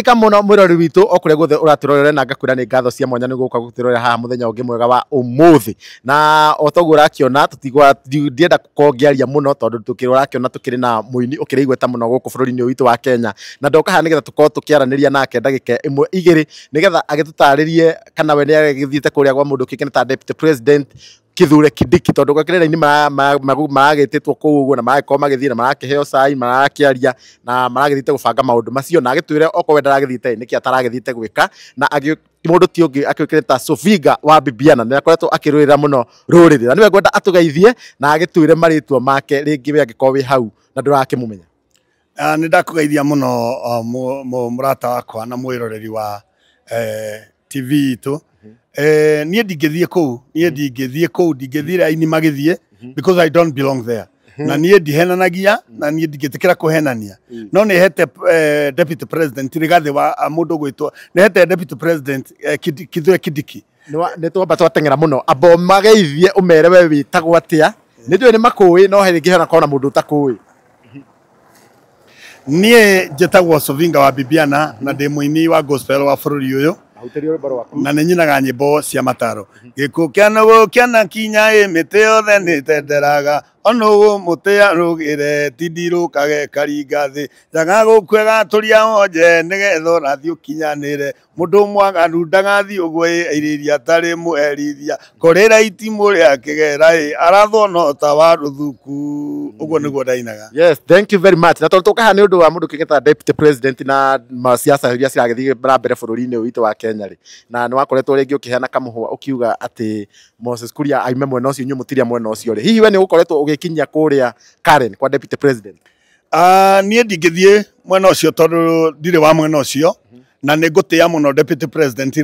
Thathĩka mũno mwĩrori witũ okũrĩa guothe ũratũrorera na ngakwĩra nĩ ngatho cia mwanya nĩgũka gũtũrorera haha mũthenya ũngĩ mwega wa ũmũthĩ. Na otoguo ũrakĩona ndienda gũkorwo ngĩaria mũno tondũ ũrakĩona tũkĩrĩ na mũini ũkĩrĩ igweta mũno gũkũ bũrũri-inĩ witũ wa Kenya. Na ndoka haha nĩgetha tũkorwo tũkĩaranĩria nake ndagĩka ĩmwe igĩrĩ nĩgetha agĩtũtarĩrie kana we nĩ agĩthiĩte kũrĩa gwa mũndũ kĩngĩ ta Deputy President Kithure Kindiki tondũ gũkĩrĩra-inĩ maragĩtĩtwo kũu ũguo na maragĩkorwo magĩthiĩ na marakĩheo cai marakĩaria na maragĩthiĩte gũbanga maũndũ macio na agĩtwĩre okorwo we ndaragĩthiĩte nĩkĩ ataragĩthiĩte gwĩka na mũndũ ti ũngĩ akĩũkĩrĩte ta Soviga wa Bibiana nĩ akoretwo akĩrũĩrĩra mũno rũrĩrĩ na nĩwe ngwenda atũgeithie na agĩtwĩre marĩtwa make rĩngĩ we angĩkorwo wĩ hau na ndũrakĩmũmenya. Nĩ ndakũgeithia mũno mũrata wakwa na mwĩroreri wa TV itũ. Niĩ ndingĩthiĩ kũu ndingĩthiĩ raini magĩthiĩ because I don't belong there. Na niĩ ndihenanagia na niĩ ndingĩtĩkĩra kũhenania. No nĩ hete Deputy President Rigathi wa mũndũ gwĩtwo nĩ hete Deputy President Kithure Kindiki. Nĩ twamba twateng'era mũno amba mageithie ũmere we wĩtagwo atĩa nĩ njũĩ nĩ makũĩ no rĩngĩ hena korwo na mũndũ ũtakũĩ. Niĩ njĩtagwo Sovinga wa Bibiana na ndĩ mũini wa gospel wa bũrũri ũyũ na nĩ nyinaga nyĩmbo cia mataro. Gĩkuũ kĩa nũgũ kĩana kinya mĩtĩ yothe nĩ tenderaga onũgũ mũtĩa rũgĩre tindirũkage karinga thĩ njaga gũkwega tũria wonje nĩgetha ũrathiĩ ũkinyanĩre mũndũ mwaganu ndagathiĩ ũguo ĩrĩria atarĩ mũherithia kũrĩra itimũ rĩa kĩgera arathwo no ta wa rũthuku ũguo nĩguo ndainaga. Yes, thank you very much. Na tondũ tũka haha nĩ ũndũ wa mũndũ kĩngĩ ta Deputy President na ciaca iria ciragĩthiĩ mbere bũrũri-inĩ witũ wa Kenya rĩ na nĩ wakoretwo rĩngĩ ũkĩheana kamũhũa ũkiuga atĩ Moses Kuria aime mwena ũcio inyuĩ mũtiria mwena ũcio rĩ hihi we nĩ ũkoretwo ũgĩkinyia kũrĩa Karen kwa Deputy President? Niĩ ndingĩthiĩ mwena ũcio tondũ ndirĩ wa mwena ũcio na nĩ ngũtĩa mũno Deputy President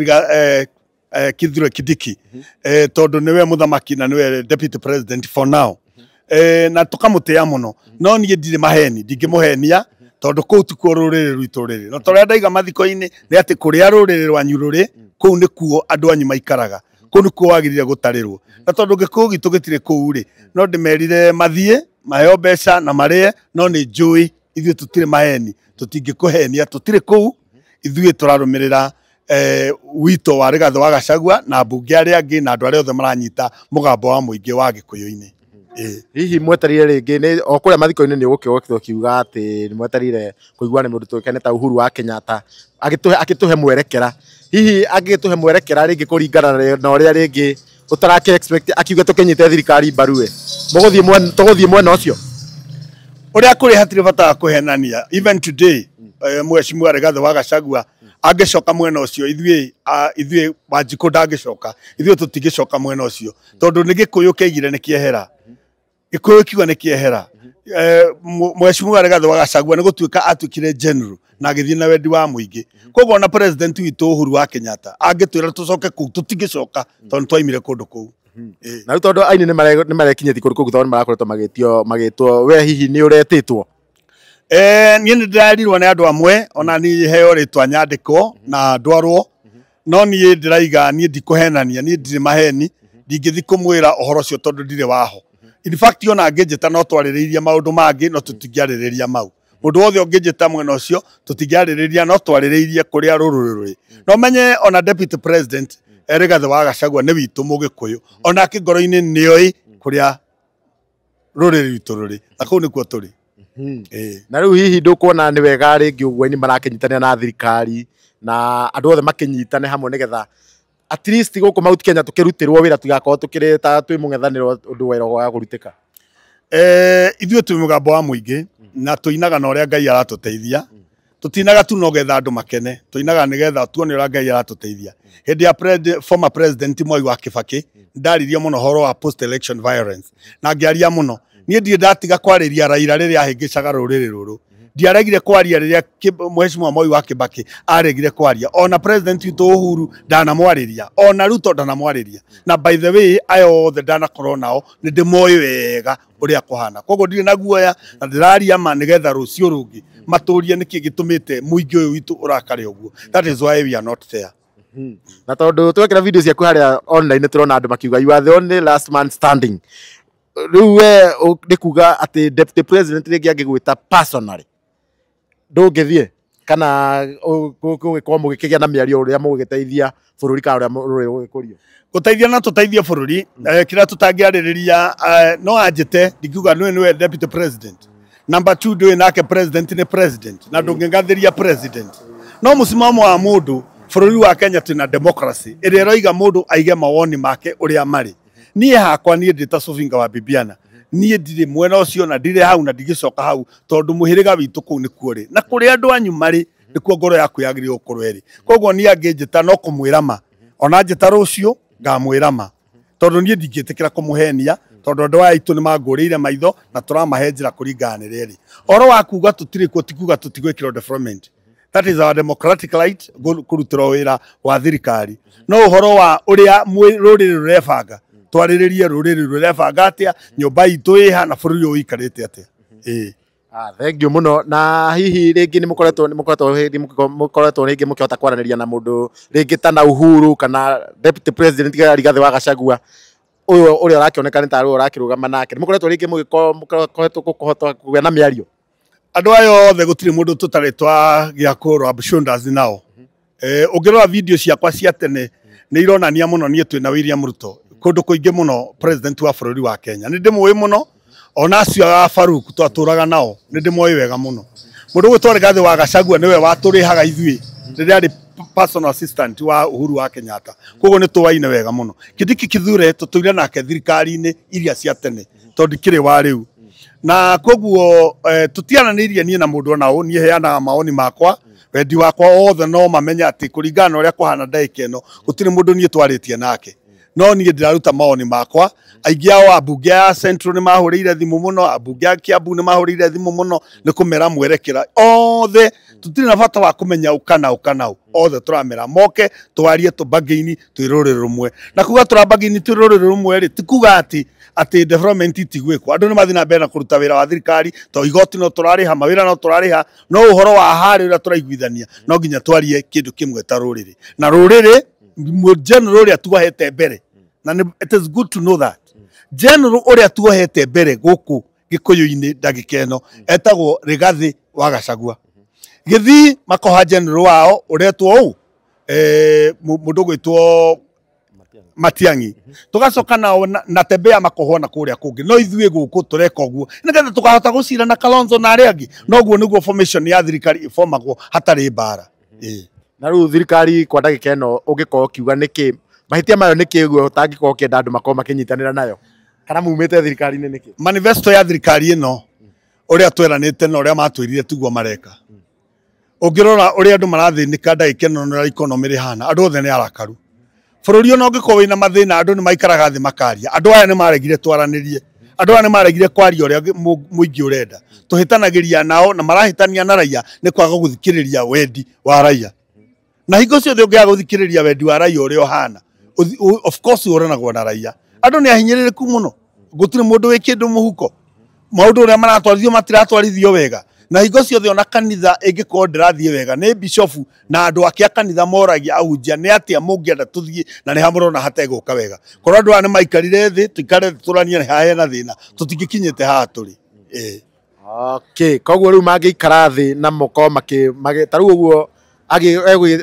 Kithure Kindiki tondũ nĩwe mũthamaki na nĩwe Deputy President for now na tũkamũtĩa mũno no niĩ ndirĩ maheni ndingĩmũhenia tondũ kũu ti kuo rũrĩrĩ rwitũ rũrĩ no tondũ ndaiga mathiko-inĩ nĩ atĩ kũrĩa rũrĩrĩ rwanyu rũrĩ kũu nĩ kuo andũ anyu maikaraga kũu nĩ kuo wagĩrĩire gũtarĩrwo na tondũ gĩkũyũ gitũ gĩtirĩ kũu rĩ no ndĩmerire mathiĩ maheo mbeca na marĩe no nĩ njũĩ ithuĩ tũtirĩ maheni tũtingĩkũhenia tũtirĩ kũu ithuĩ tũrarũmĩrĩra witũ wa Rigathi wa Gachagua na mbunge arĩa angĩ na andũ arĩa othe maranyita mũgambo wa mũingĩ wa gĩkũyũ-inĩ. Hihi mweterire rĩngĩ nĩ o kũrĩa mathiko-inĩ nĩ ũgũkĩoka kiuga atĩ nĩ mweterire kũigua nĩ mũndũ tũĩkaine ta Uhuru wa Kenyatta agĩtũhe mwerekera hihi agĩtũhe mwerekera rĩngĩ kũringana na ũrĩa rĩngĩ ũtarake expect akiuga tũkĩnyite thirikari mbaru tũgũthiĩ mwena ũcio ũrĩa kũrĩ hatirĩ bata wa kũhenania. Even today Mheshimiwa Rigathi wa Gachagua angĩcoka mwena ũcio ithuĩ Wanjikũ ndangĩcoka ithuĩ tũtingĩcoka mwena ũcio tondũ nĩ gĩkũyũ kĩaigire nĩ kĩehera gĩkũyũ kiuga nĩ kĩehera. Mheshimiwa Rigathi wa Gachagua nĩ gũtuĩka atuĩkire general na agĩthiĩ na wendi wa mũingĩ koguo na president witũ Uhuru wa Kenyatta angĩtwĩra tũcoke kũu tũtingĩcoka tondũ twaimire kũndũ kũu. Na rĩu tondũ aini nĩ marekinyĩtie kũndũ kũu tondũ nĩ marakoretwo magĩtwo we hihi nĩ ũretĩtwo? Niĩ nĩ ndĩrarirwo nĩ andũ amwe ona niĩ heo rĩtwa nyandĩkwo na ndwarwo no niĩ ndĩraiga niĩ ndikũhenania niĩ ndirĩ maheni ndingĩthiĩ kũmwĩra ũhoro ũcio tondũ ndirĩ waho. In fact ona angĩnjĩta no twarĩrĩirie maũndũ mangĩ no tũtingĩarĩrĩria mau mũndũ wothe ũngĩnjĩta mwena ũcio tũtingĩarĩrĩria no twarĩrĩirie kũrĩa rũrĩrĩ rũrĩ no menye ona Deputy President Rigathi wa Gachagua nĩ witũ mũgĩkũyũ ona ngoro-inĩ nĩoĩ kũrĩa rũrĩrĩ rwitũ rũrĩ na kũu nĩkuo tũrĩ. Na rĩu hihi ndũkuona nĩ wega rĩngĩ ũguo nĩ marakĩnyitanĩra na thirikari na andũ othe makĩnyitane hamwe nĩgetha at least gũkũ Mount Kenya tũkĩrutĩrwo wĩra tũgakorwo tũkĩrĩ ta twĩ mũng'ethanĩro ũndũ wĩra wa kũrutĩka? Ithuĩ twĩ mũgambo wa mũingĩ na tũinaga na ũrĩa Ngai aratũteithia tũtinaga tu no getha andũ makene tũinaga nĩgetha tuone ũrĩa Ngai aratũteithia. Hĩndĩ ya former president Mwai wa Kibaki ndaririe mũno horo wa post election violence na ngĩaria mũno niĩ ndirĩ ndatiga kwarĩria Raila rĩrĩa ahĩngĩcaga rũrĩrĩ rũrũ ndiaregire kwaria rĩrĩa Mheshimiwa Mwai wa Kibaki aregire kwaria ona president witũ Uhuru ndanamwarĩria ona Ruto ndanamwarĩria na by the way ayo othe ndanakorwo nao nĩ ndĩmoĩ wega ũrĩa kũhana koguo ndirĩ na guoya na ndĩraria ma nĩgetha rũciũ rũngĩ matũrie nĩkĩ gĩtũmĩte mũingĩ ũyũ witũ ũrakare ũguo. That is why we are not there. Na tondũ twekĩra video ciaku harĩa online tũrona andũ makiuga you are the only last man standing rĩu we nĩ kuga atĩ Deputy President rĩngĩ angĩgwĩta personally ndũngĩthiĩ? kana gũgĩkorwo mũgĩkĩgĩa na mĩario ũrĩa mũgĩteithia bũrũri kana ũrĩa ũgĩkũrio gũteithia na tũteithie bũrũri kĩrĩa tũtangĩarĩrĩria no anjĩte ndikiuga nĩwe deputy president number 2 ndũĩ nake president nĩ president na ndũngĩgathĩria president no mũsimamo wa mũndũ bũrũri wa Kenya twĩna democracy ĩrĩa ĩroiga mũndũ aige mawoni make ũrĩa marĩ niĩ hakwa niĩ ndĩ ta Sofinga wa Bibiana niĩ ndirĩ mwena ũcio na ndirĩ hau na ndigĩcoka hau tondũ mũhĩrĩga witũ kũu nĩ kuorĩ na kũrĩa andũ anyu marĩ nĩkuo ngoro yaku yagĩrĩirwo gũkorwo ĩrĩ koguo niĩ angĩnjĩta no kũmwĩra ma ona njĩta rũciũ ngamwĩra ma tondũ niĩ ndingĩtĩkĩra kũmũhenia tondũ andũ aya aitũ nĩ mangũrĩire maitho na tũramahe njĩra kũringana na rĩrĩ oro wa kuga tũtirĩ kuo tikuga tũtigwĩkĩrwo development. That is our democratic right kũrutĩrwo wĩra wa thirikari no ũhoro wa ũrĩa rũrĩrĩ rũrebanga twarĩrĩrie rũrĩrĩ rũrebanga atĩa nyũmba itũ ĩha na bũrũri ũyũ ũikarĩte atĩa thank you muno na hihi rĩngĩ nĩ mũkoretwo rĩngĩ mũkĩhota kwaranĩria na mũndũ rĩngĩ ta na Uhuru kana deputy president Rigathĩ wa Gachagua ũyũ ũrĩa ũrakĩoneka nĩ tarĩ ũrakĩrũgama nake nĩ mũkoretwo rĩngĩ mũgĩkoretwo kũgĩa na mĩario andũ aya othe gũtirĩ mũndũ tũtarĩ twagĩa kũrũa shoulders nao ũngĩrora video ciakwa cia tene nĩ ironania mũno niĩ twĩna William Ruto kũndũ kũingĩ mũno president wa bũrũri wa Kenya nĩ ndĩmũĩ mũno ona acio a Farouk twatũraga nao nĩ ndĩmũĩ wega mũno mũndũ gwĩtwo Rigathĩ wa Gachagua nĩwe watũrĩhaga ithuĩ rĩrĩa arĩ personal assistant wa Uhuru wa Kenyatta koguo nĩ tũwaine wega mũno Kindiki Kithure tũtũire nake thirikari-inĩ iria cia tene tondũ kĩrĩ wa rĩu na koguo tũtiaranĩirie niĩ na mũndũ ona ũ niĩ heanaga maoni makwa wendi wakwa othe no mamenya atĩ kũringana na ũrĩa kũhana ndagĩka ĩno gũtirĩ mũndũ niĩ twarĩtie nake no niĩ ndĩraruta maoni makwa aingĩ ao ambunge a Central nĩ mahũrĩire thimũ mũno ambunge a Kiambu nĩ mahũrĩire thimũ mũno nĩ kũmera mwerekera othe tũtirĩ na bata wa kũmenya ũkana othe tũramera moke twarie tũbangi-inĩ twĩ rũrĩrĩ rũmwe na kuga tũrabangi-inĩ twĩ rũrĩrĩ rũmwe rĩ tikuga atĩ development itigwĩkwo andũ nĩ mathiĩ na mbere na kũruta wĩra wa thirikari to igoti no tũrarĩha mawĩra no tũrarĩha no ũhoro wa harĩ ũrĩa tũraiguithania no nginya twarie kĩndũ kĩmwe ta rũrĩrĩ na rũrĩrĩ general ũrĩa tuohete mbere na it is good to know that general ũrĩa tuohete mbere gũkũ Gĩkũyũ-inĩ ndagĩka ĩno etagwo Rigathĩ wa Gachagua gĩthii makoha general wao ũretwo ũũ mũndũ gwĩtwo Matiang'i tugacoka nao na Tembea makohwo na kũrĩa kũngĩ no ithuĩ gũkũ tũreka ũguo nĩgetha tũkahota gũcira na Kalonzo na arĩa angĩ no guo nĩguo formation ya thirikari ĩformagwo hatarĩ mbara na rĩu thirikari kwa ndagĩka ĩno ũngĩkorwo kiuga nĩkĩ mahĩtia mayo nĩkĩ guo ũtangĩkorwo ũkĩenda andũ makorwo makĩnyitanĩra nayo kana mumĩte thirikari-inĩ nĩkĩ manifesto ya thirikari ĩno ũrĩa tweranĩte na ũrĩa matwĩrire tiguo mareka ũngĩrora ũrĩa andũ marathĩnĩka ndagĩka ĩno na economy rĩhana andũ othe nĩ arakaru bũrũri ona ũngĩkorwo wĩna mathĩna andũ nĩ maikaraga thĩ makaria andũ aya nĩ maregire twaranĩrie andũ aya nĩ maregire kwaria ũrĩa mũingĩ ũrenda tũhĩtanagĩria nao na marahĩtania na raia nĩ kwaga gũthikĩrĩria wendi wa raia na hingo ciothe ũngĩaga gũthikĩrĩria wendi wa raia ũrĩa ũhana of course ũranagwo na raia andũ nĩ ahinyĩrĩrĩku mũno gũtirĩ mũndũ wĩ kĩndũ mũhuko maũndũ ũrĩa maratwarithio matiratwarithio wega na hingo ciothe ona kanitha ĩngĩkorwo ndĩrathiĩ wega nĩ bishofu na andũ ake a kanitha moragia ahunjia nĩ atĩa mũngĩenda tũthiĩ na nĩ hamũrona hategũka wega korwo andũ aya nĩ maikarire thĩ tũikare tũranie nĩ hahe na thĩna tũtingĩkinyĩte haha tũrĩ okay koguo rĩu mangĩikara thĩ na moko ta rĩu ũguo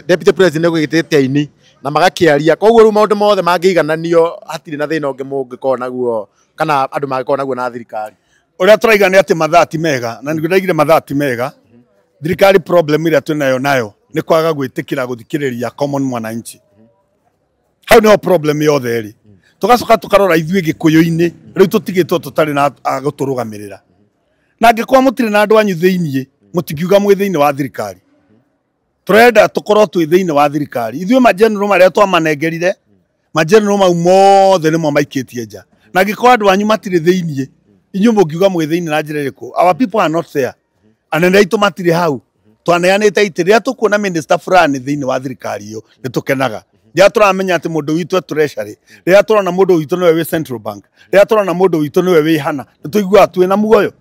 deputy president egwĩgĩtĩte aini na magakĩaria koguo rĩu maũndũ mothe mangĩigananio hatirĩ na thĩna ũngĩ mũngĩkorwo naguo kana andũ mangĩkorwo naguo na thirikari ũrĩa tũraiga nĩ atĩ mathaa ti mega na nĩguo ndaigire mathaa ti mega thirikari problem ĩrĩa twĩnayo nayo nĩ kwaga gwĩtĩkĩra gũthikĩrĩria common mwananchi hau nĩho problem yothe ĩrĩ tũgacoka tũkarora ithuĩ Gĩkũyũ-inĩ rĩu tũtigĩtwo tũtarĩ na gũtũrũgamĩrĩra na angĩkorwo mũtirĩ na andũ anyu thĩiniĩ mũtingiuga mwĩ thĩinĩ wa thirikari tũrenda tũkorwo twĩ thĩinĩ wa thirikari ithuĩ mageneral marĩa twamanengerire mageneral mau mothe nĩmo maikĩtie nja na angĩkorwo andũ anyu matirĩ thĩiniĩ inyuĩ mũngiuga mwĩ thĩinĩ na njĩra ĩrĩkũ our people are not there anene aitũ matirĩ hau twaneanĩte itĩ rĩrĩa tũkuona minister fulani thĩinĩ wa thirikari ĩyo nĩ tũkenaga rĩrĩa tũramenya atĩ mũndũ witũ treasury rĩrĩa tũrona mũndũ witũ nĩwe wĩ Central Bank rĩrĩa tũrona mũndũ witũ nĩwe wĩ hana nĩ tũiguaga twĩna muoyo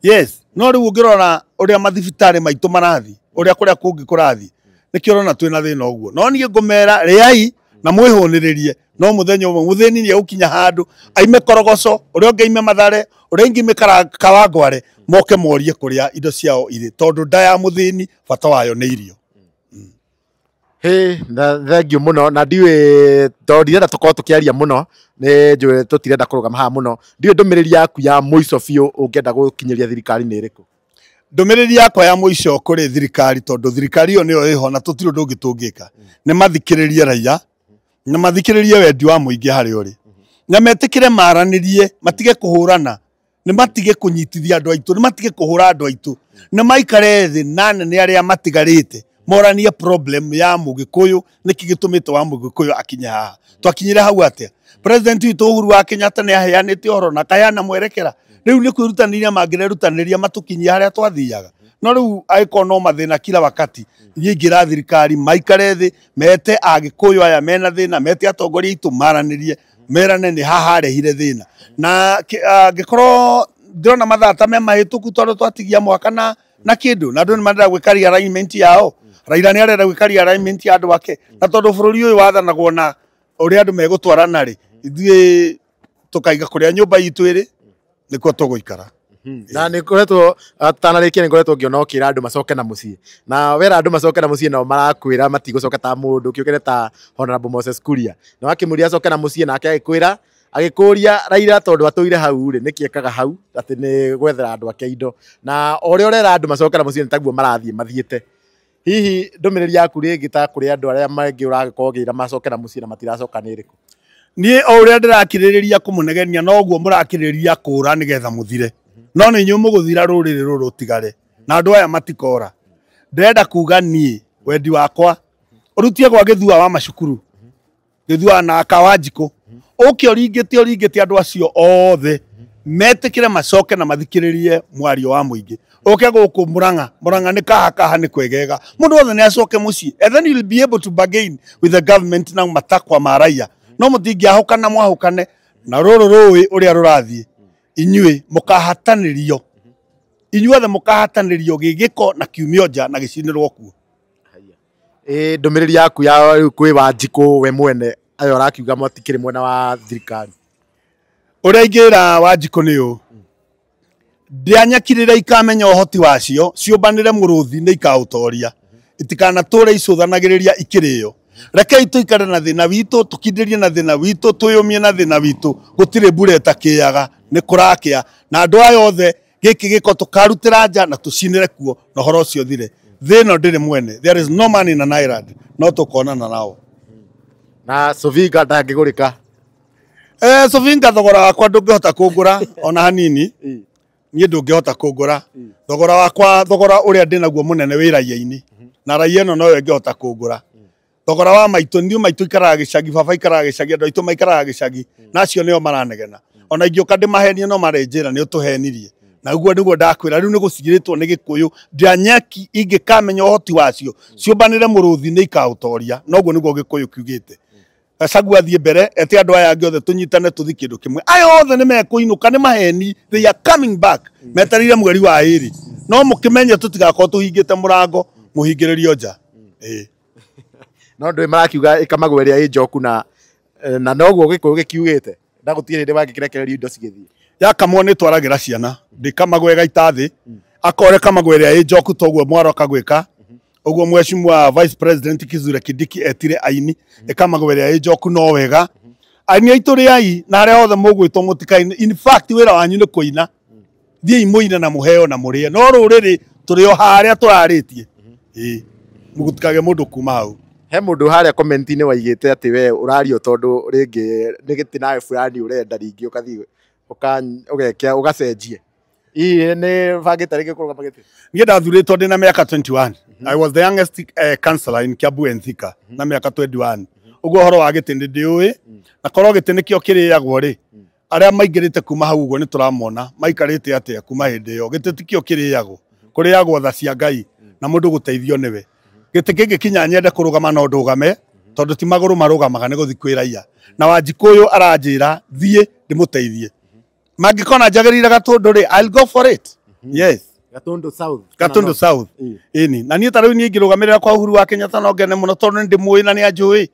yes no rĩu ũngĩrora ũrĩa mathibitarĩ maitũ marathiĩ ũrĩa kũrĩa kũngĩ kũrathiĩ nĩkĩo ũrona twĩna thĩna ũguo no niĩ ngũmera rĩai na mwĩhũnĩrĩrie no muthenya umwe muthini ni ukinya handu aime Korogoco uria ungi aime Mathare uria ingi Kawangware moke morie kuria indo ciao iri tondu nda ya muthini bata wayo ni irio. Thank you muno na ndiwe ndirenda tukorwo tukiaria muno ni njue tutirenda kurugama haha muno ndiwe ndumiriri yaku ya muico biu ungienda gukinyiria thirikari ni iriku? Ndumiriri yakwa ya muico kuri thirikari tondu thirikari yo niyo iho na tutiro ndungi tungika ni mathikiririe raia na mathikiririe wendi wa muingi hari uri na metikire maranirie matige kuhurana ni matige kunyitithia andu aitu ni matige kuhura andu aitu ni maikare thi nane ni aria matigarite moranie problem ya Mugikuyu niki gitumite wa Mugikuyu akinya haha twakinyire hau atia president witu Uhuru wa Kenyatta ni aheanite horo na kayana mwerekera riu ni kwirutaniria mangirerutaniriria matukinyia haria twathiaga no riu aiko no mathina kila wakati nyingira thirikari maikare thi mete Agikuyu aya mena thina mete atongoria itu maranirie merane ni haha rehire thina na gikorwo ndirona mathata me mahituku tondu twatigia mwaka na kindu na andu ni marenda gwikaria alignment yao Raila ni arenda gwikaria alignment ya andu ake na tondu bururi uyu wathanagwo na uria andu megutwarana ri ithie tukaiga kuria nyumba itu iri nikuo tuguikara. Na ni koretwo tanarikia ni koretwo ngiona ukira andu macoke na mucii na wera andu macoke na mucii no marakwira matigucoka ta mundu kiukire ta Honorable Moses Kuria na wakimuria acoke na mucii nake agikwira agikuria Raila tondu atuire hau ri nikiekaga hau ati ni gwethera andu ake indo na uria urera andu macoke na mucii ntaguo marathie mathiete hihi ndumiriri yaku ringi ta kuri andu aria mangi uragikorwo gira macoke na mucii na matiracoka ni iriku? Ni o uria ndirakiririria kumunegenia no guo murakiririria kura nigetha muthire no ni nyu muguthira ruriri ruru tigare na andu aya matikora ndirenda kuga nie wendi wakwa urutie gwa githua wa macukuru githua na Kawanjiku uke oringite andu acio othe metikire macoke na mathikiririe mwario wa muingi uke guku Murang'a ni kaha ni kwegega mundu wothe ni acoke mucii and then you'll be able to bargain with the government na matakwa maraia no mutingi ahukana mwahukane na ruru rui uria rurathie inyue mukahatanirio inyuothe mukahatanirio gigiko na kiumio nja na gicinirwo kuo. Ndumiriri yaku ya kwi Wanjiku we mwene ayo rakiuga matikiri mwena wa thirikari uria ingira Wanjiku niu ndianyakirira ikamenya uhoti wacio ciumbanire muruthi ni ikautoria itikana ture icuthanagiriria ikirio rekei tuikare na thina witu tukindirie na thina witu tuyumie na thina witu gutire mbura itakiaga ni kurakia na andu aya othe giki giko tukarutira nja na tucinire kuo na horo cio thire thino ndiri mwene there is no man in an island no tukonana nao na Sovinga ndangigurika Sovinga thogora wakwa ndungihota kungura ona hanini nie ndungihota kungura thogora uria ndinaguo munene wiraia-ini na raia no nowe ngihota kungura thogora wa maitu ndio maitu ikaraga gicagi baba ikaraga gicagi andu aitu maikaraga gicagi nacio nio maranegena ona ingioka ndimahenie no marenjira ni utuhenirie na uguo niguo ndakwira riu ni gucigiritwo ni Gikuyu ndianyaki ingikamenya uhoti wacio ciumbanire muruthi ni ikautoria no guo niguo Gikuyu kiugite Gachagua athie mbere ete andu aya angi othe tunyitane tuthi kindu kimwe ayo othe ni mekuinuka ni maheni they are coming back metarire mweri wa iri no mukimenye tutigakorwo tuhingite murango muhingiririo nja no ndwe marakiuga ikamagwo iria i njoku na noguo Gikuyu gikiugite ndagutire ndi wangikirekererio indo cigithie yakamwo ni twaragira ciana ndikamagwo gaita thi akore kamagwo iria i njoku toguo mwaro kagwika uguo mweshimwa vice president Kithure Kindiki etire aini ikamagwo iria i njoku no wega aini aituri ai na aria othe mugwitwo mutikaine in fact wira wanyu ni kuina thii muina na muheo na murie no ruriri turi o haria turaritie mugutikage mundu kuma hau he mundu haria comment-ini waigite ati we urario tondu ringi ni gitinawe fulani urenda ringi ukathi ugekia ugacenjie ni bangite ringi kurugama giti nie ndathuritwo ndina miaka 21 I was the youngest councillor in Kiambu and Thika na miaka 21 uguo horo wa giti ndiui na korwo giti nikio kiriagwo ri aria maingirite kuma hau uguo ni turamona maikarite atia kuma hindi yo giti tikio kiriagwo kuriagwo tha cia Ngai na mundu guteithio niwe giti kingi kinya nyende kurugama no ndugame tondu ti maguru marugamaga ni guthi kwiraia na Wanjikuyu aranjira thie ndimuteithie mangikona njagirire Gatundu ri I'll go for it yes Gatundu South ini na nie tariu nie ngirugamirira kwa Uhuru wa Kenyatta no ngene muno tondu ndi muyi na ni anjui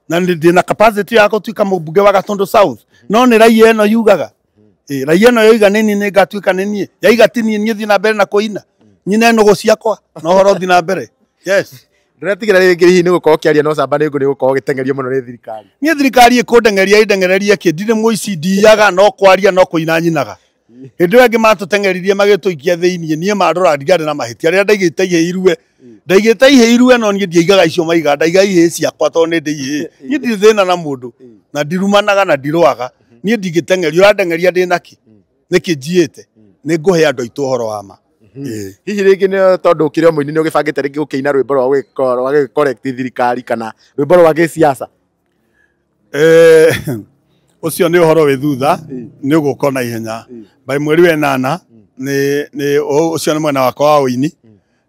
na ndina capacity ya gutuika mũmbunge wa Gatundu South no nĩ raia ĩno yugaga raia ĩno yoiga nini nĩ ngatuĩka nĩ niĩ yaiga ti niĩ thiĩ na mbere na kũina nyina nũgũ ciakwa no horo thiĩ na mbere yes ndĩretigĩra rĩngĩ hihi nĩ gũkorwo kĩaria no camba nĩ gũkorwo gĩtengerio mũno nĩ thirikari niĩ thirikari ĩkũndengeria ĩndengererie kĩ ndirĩ mũici ndiyaga no kwaria no kũina nyinaga hĩndĩ ĩyo angĩ matũtengeririe magĩtũikia thĩiniĩ niĩ mandora ndigari na mahĩtia rĩrĩa ndaigĩte ihĩ irue no niĩ ndiaigaga icio maiga ndaiga ihĩ ciakwa tondũ nĩ ndĩ ihĩ niĩ ndirĩ thĩna na mũndũ na ndirumanaga na ndirũaga niĩ ndingĩtengerio ũrandengeria ndĩ naki nĩkĩ njiĩte nĩ ngũhe andũ aitũ ũhoro wa ma hihi rĩngĩ nĩ tondũ ũkĩrĩ o mũini nĩ ũgĩbangĩte rĩngĩ gũkĩina rwĩmbo rwa gĩcorrect thirikari kana rwĩmbo rwa gĩciaca ũcio nĩ ũhoro wĩ thutha nĩ ũgũka na ihenya by mweri wa 8 nĩ ũcio nĩ mwena wakwa wa ũini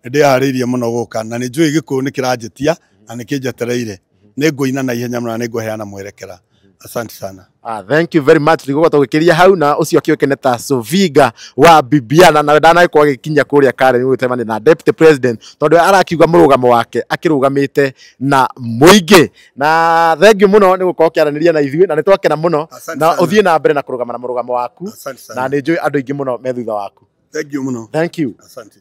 ndĩharĩirie mũno gũka na nĩ njũĩ gĩkũyũ nĩ kĩranjĩtia na nĩ kĩnjetereire nĩ ngũina na ihenya mũno na nĩ ngũheana mwerekera asante sana thank you very much nĩguo tũgĩkĩria hau na ũcio kĩũkene ta Soviga wa Bibiana na ndanagĩkorwo agĩkinya kũrĩa Karen nĩguo gũtemania na deputy president tondũ arakiuga mũrũgamo wake akĩrũgamĩte na mũingĩ na thank you mũno nĩ gũkorwo kĩaranĩria na ithuĩ na nĩ twakena mũno na ũthiĩ na mbere na kũrũgama na mũrũgamo waku na nĩ njũĩ andũ aingĩ mũno me thutha waku thank you mũno thank you asante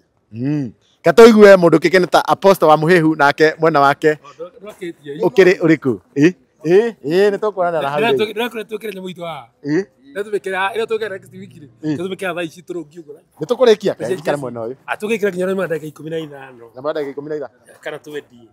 katũigue mũndũ kĩkene ta Apostle wa Mũhĩhu nake mwena wake ũkĩrĩ ũrĩkũ nĩ tũkũrana na hau nĩ tũkũrĩkia kana mwena ũyũ atũgĩkĩra nginya ndagĩka 15 na ndagĩka 15 kana twendie